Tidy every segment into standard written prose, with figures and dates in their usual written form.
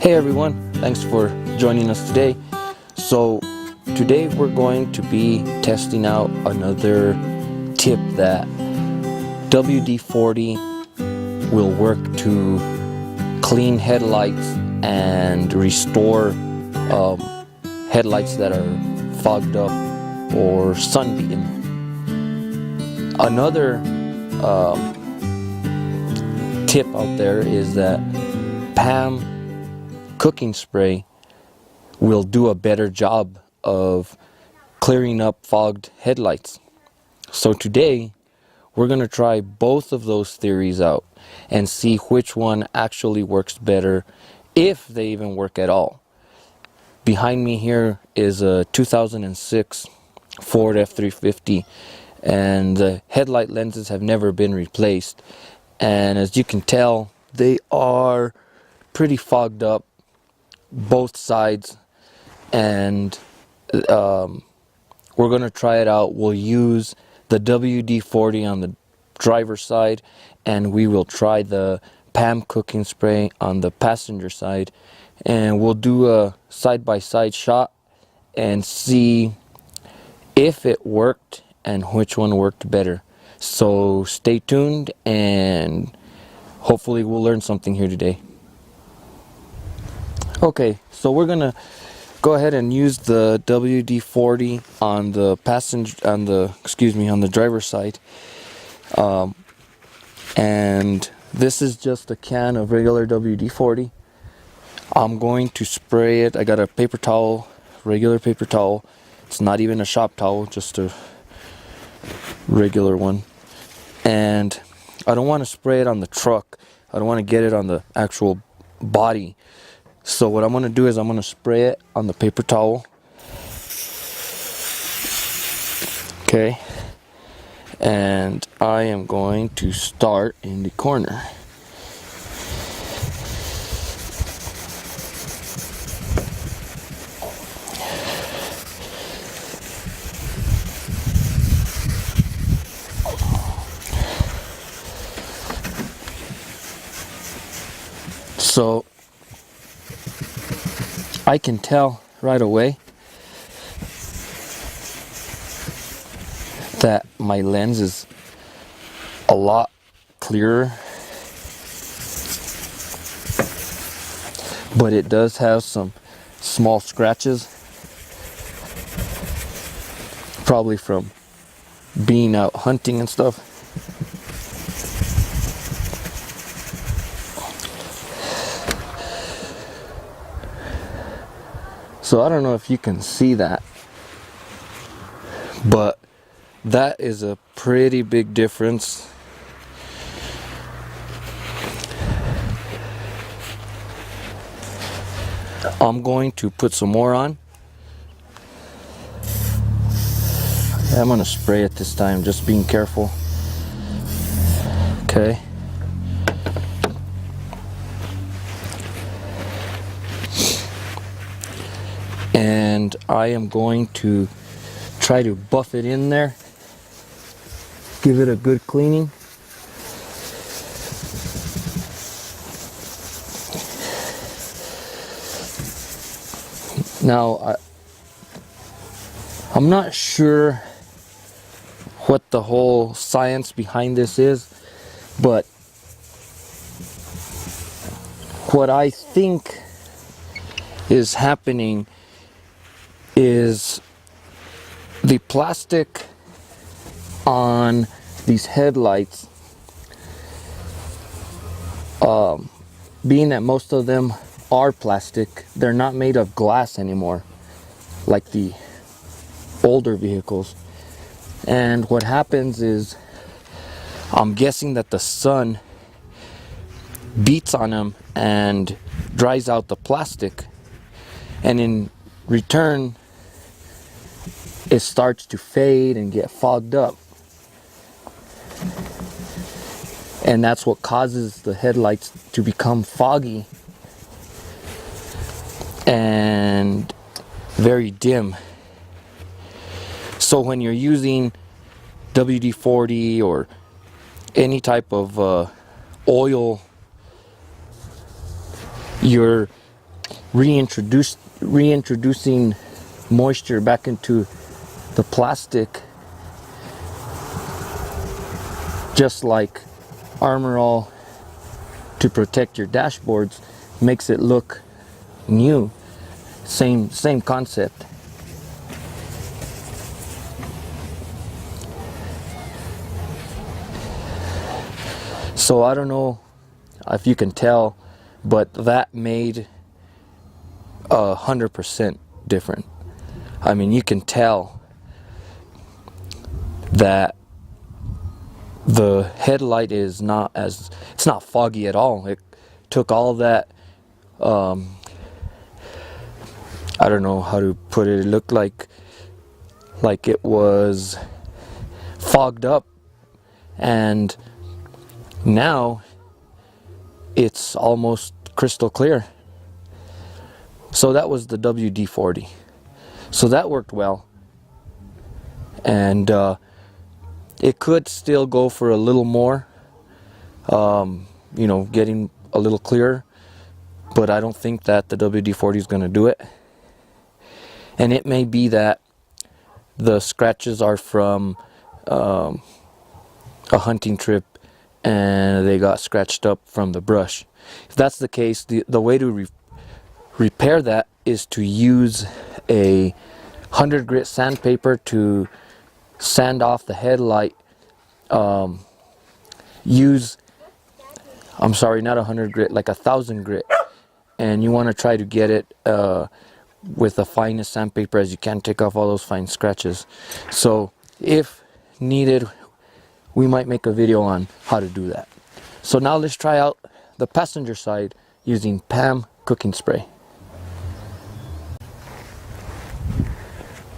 Hey everyone, thanks for joining us today. So today we're going to be testing out another tip that WD40 will work to clean headlights and restore headlights that are fogged up or sunbeaten. Another tip out there is that Pam cooking spray will do a better job of clearing up fogged headlights. So today we're going to try both of those theories out and see which one actually works better, if they even work at all. Behind me here is a 2006 Ford F-350, and the headlight lenses have never been replaced, and as you can tell, they are pretty fogged up both sides, and we're going to try it out. We'll use the WD-40 on the driver's side, and we will try the Pam cooking spray on the passenger side, and we'll do a side-by-side shot and see if it worked and which one worked better. So stay tuned, and hopefully we'll learn something here today. Okay, so we're gonna go ahead and use the WD-40 on the on the driver's side, and this is just a can of regular WD-40. I'm going to spray it. I got a paper towel, regular paper towel. It's not even a shop towel, just a regular one. And I don't want to spray it on the truck. I don't want to get it on the actual body. So what I'm going to do is I'm going to spray it on the paper towel. Okay. And I am going to start in the corner. So I can tell right away that my lens is a lot clearer, but it does have some small scratches, probably from being out hunting and stuff. So I don't know if you can see that, but that is a pretty big difference. I'm going to put some more on. I'm going to spray it this time, just being careful. Okay. And I am going to try to buff it in there, give it a good cleaning. Now, I'm not sure what the whole science behind this is, but what I think is happening is the plastic on these headlights, being that most of them are plastic, they're not made of glass anymore like the older vehicles. And what happens is, I'm guessing that the sun beats on them and dries out the plastic, and in return it starts to fade and get fogged up, and that's what causes the headlights to become foggy and very dim. So when you're using WD-40 or any type of oil, you're reintroducing moisture back into the plastic, just like Armor All to protect your dashboards, makes it look new. Same concept. So I don't know if you can tell, but that made 100% different. I mean, you can tell that the headlight is not it's not foggy at all. It took all that, I don't know how to put it. It looked like it was fogged up, and now it's almost crystal clear. So that was the WD-40. So that worked well, and it could still go for a little more, you know, getting a little clearer, but I don't think that the WD-40 is going to do it. And it may be that the scratches are from a hunting trip and they got scratched up from the brush. If that's the case, the way to repair that is to use a 100 grit sandpaper to sand off the headlight. Use, I'm sorry, not 100 grit, like 1,000 grit, and you want to try to get it with the finest sandpaper as you can, take off all those fine scratches. So if needed, we might make a video on how to do that. So now let's try out the passenger side using Pam cooking spray.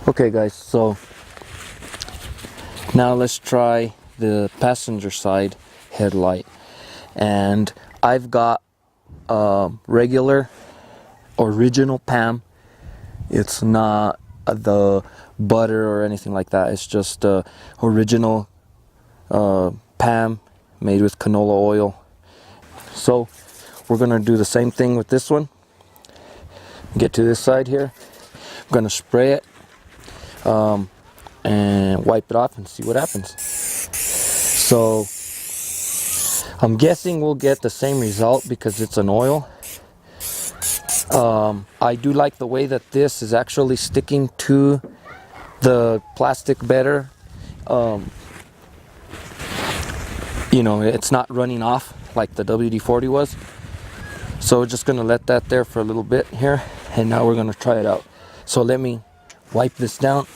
Okay guys, so now let's try the passenger side headlight. And I've got regular original Pam. It's not the butter or anything like that. It's just original Pam made with canola oil. So we're gonna do the same thing with this one. Get to this side here. I'm gonna spray it and wipe it off and see what happens. So I'm guessing we'll get the same result because it's an oil. I do like the way that this is actually sticking to the plastic better. You know, it's not running off like the WD-40 was. So we're just gonna let that there for a little bit here, and now we're gonna try it out. So let me wipe this down.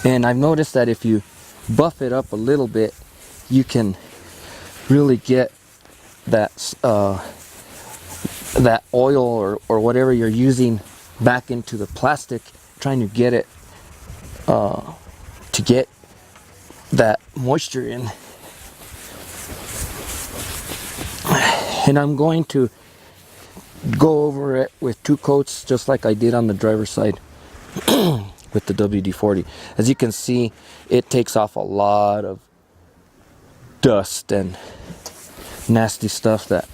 And I've noticed that if you buff it up a little bit, you can really get that that oil or whatever you're using back into the plastic, trying to get it to get that moisture in. And I'm going to go over it with 2 coats, just like I did on the driver's side with the WD-40. As you can see, it takes off a lot of dust and nasty stuff that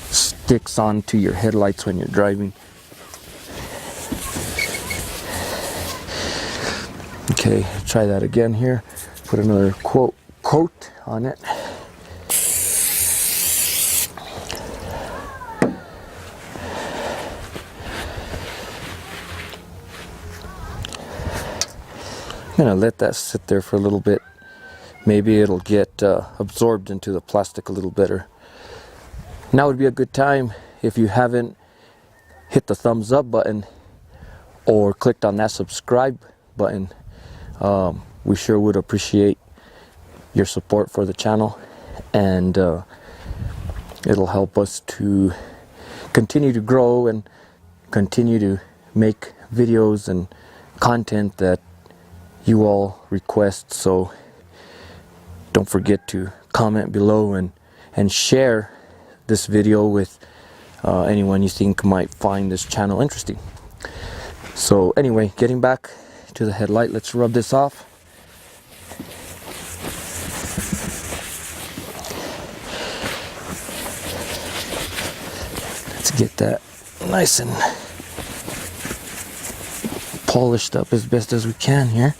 sticks onto your headlights when you're driving. Okay, try that again here. Put another coat on it. I'm gonna let that sit there for a little bit. Maybe it'll get absorbed into the plastic a little better. Now would be a good time, if you haven't hit the thumbs up button or clicked on that subscribe button. We sure would appreciate your support for the channel, and it'll help us to continue to grow and continue to make videos and content that you all request. So don't forget to comment below and share this video with anyone you think might find this channel interesting. So anyway, getting back to the headlight, let's rub this off. Let's get that nice and polished up as best as we can here.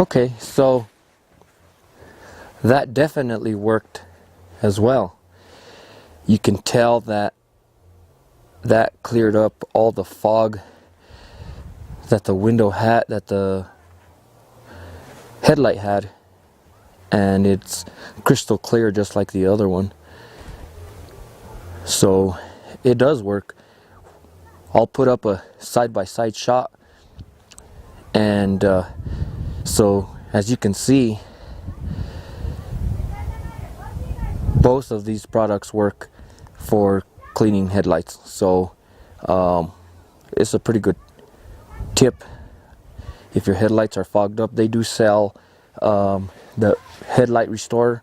Okay, so that definitely worked as well. You can tell that that cleared up all the fog that the window had, that the headlight had, and it's crystal clear just like the other one. So it does work. I'll put up a side-by-side shot, and so as you can see, both of these products work for cleaning headlights. So it's a pretty good tip if your headlights are fogged up. They do sell the headlight restorer.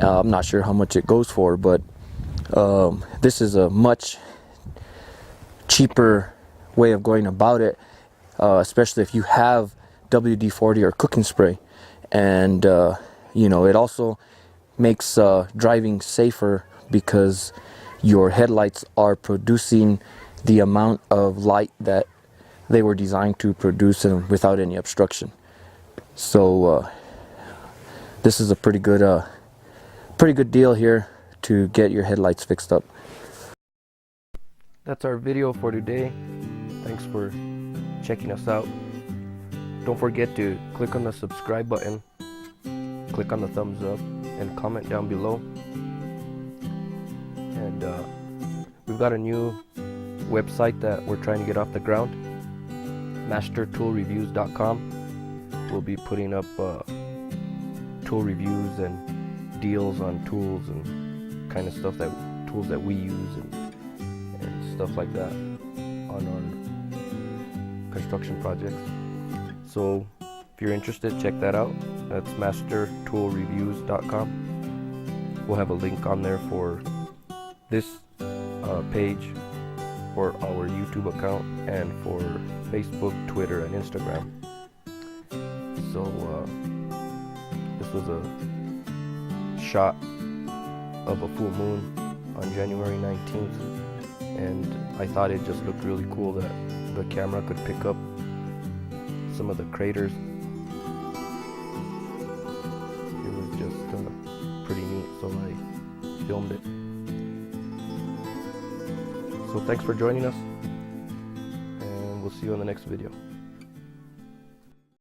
I'm not sure how much it goes for, but this is a much cheaper way of going about it, especially if you have WD-40 or cooking spray. And you know, it also makes driving safer because your headlights are producing the amount of light that they were designed to produce and without any obstruction. So this is a pretty good deal here to get your headlights fixed up. That's our video for today. Thanks for checking us out. Don't forget to click on the subscribe button, click on the thumbs up, and comment down below. And we've got a new website that we're trying to get off the ground, mastertoolreviews.com. We'll be putting up tool reviews and deals on tools and kind of stuff, that tools that we use and stuff like that on our construction projects. So if you're interested, check that out. That's mastertoolreviews.com. We'll have a link on there for this page, for our YouTube account, and for Facebook, Twitter, and Instagram. So this was a shot of a full moon on January 19th, and I thought it just looked really cool that the camera could pick up some of the craters. It was just pretty neat, so I filmed it. So thanks for joining us, and we'll see you in the next video.